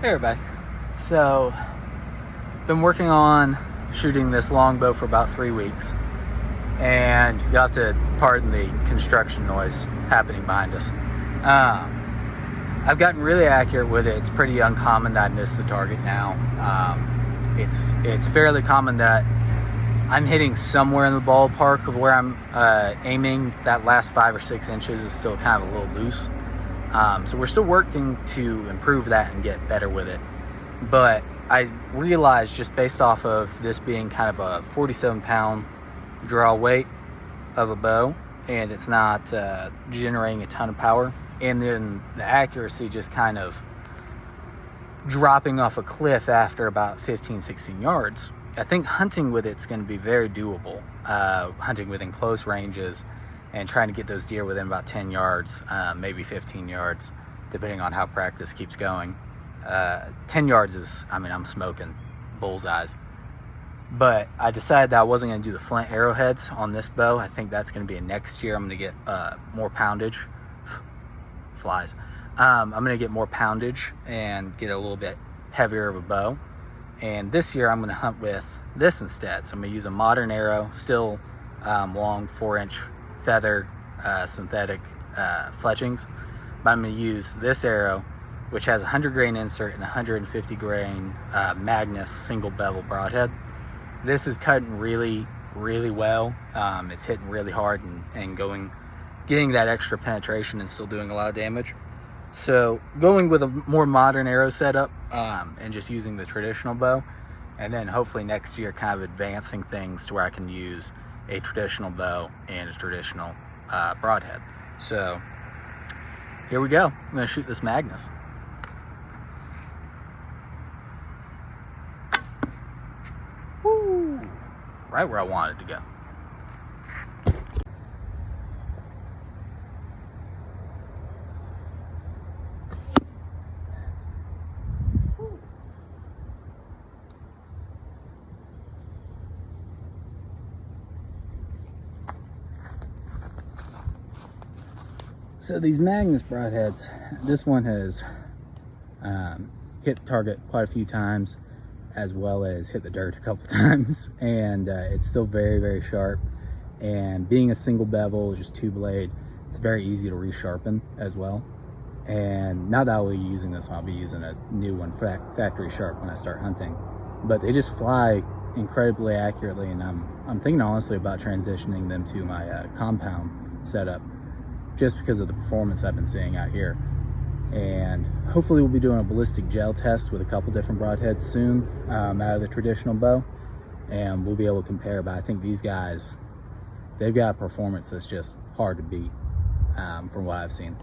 Hey everybody. So, been working on shooting this longbow for about 3 weeks, and you'll have to pardon the construction noise happening behind us. I've gotten really accurate with it. It's pretty uncommon that I miss the target now. It's fairly common that I'm hitting somewhere in the ballpark of where I'm aiming. That last 5 or 6 inches is still kind of a little loose. So we're still working to improve that and get better with it. But I realized, just based off of this being kind of a 47-pound draw weight of a bow, and it's not generating a ton of power, and then the accuracy just kind of dropping off a cliff after about 15-16 yards, I think hunting with it's going to be very doable. Hunting within close ranges and trying to get those deer within about 10 yards, maybe 15 yards, depending on how practice keeps going. 10 yards is, I'm smoking bullseyes. But I decided that I wasn't going to do the flint arrowheads on this bow. I think that's going to be a next year. I'm going to get more poundage. Flies. I'm going to get more poundage and get a little bit heavier of a bow. And this year I'm going to hunt with this instead. So I'm going to use a modern arrow, still long 4-inch feather synthetic fletchings, but I'm going to use this arrow, which has a 100 grain insert and 150 grain Magnus single bevel broadhead. This is cutting really well. It's hitting really hard and getting that extra penetration and still doing a lot of damage. So going with a more modern arrow setup and just using the traditional bow, and then hopefully next year kind of advancing things to where I can use a traditional bow and a traditional broadhead. So here we go. I'm going to shoot this Magnus. Woo! Right where I wanted to go. So these Magnus broadheads, this one has hit the target quite a few times, as well as hit the dirt a couple times, and it's still very sharp. And being a single bevel, just 2 blade, it's very easy to resharpen as well. And not that I'll be using this one, I'll be using a new one, factory sharp, when I start hunting. But they just fly incredibly accurately, and I'm thinking honestly about transitioning them to my compound setup, just because of the performance I've been seeing out here. And hopefully we'll be doing a ballistic gel test with a couple different broadheads soon out of the traditional bow, and we'll be able to compare. But I think these guys, they've got a performance that's just hard to beat from what I've seen.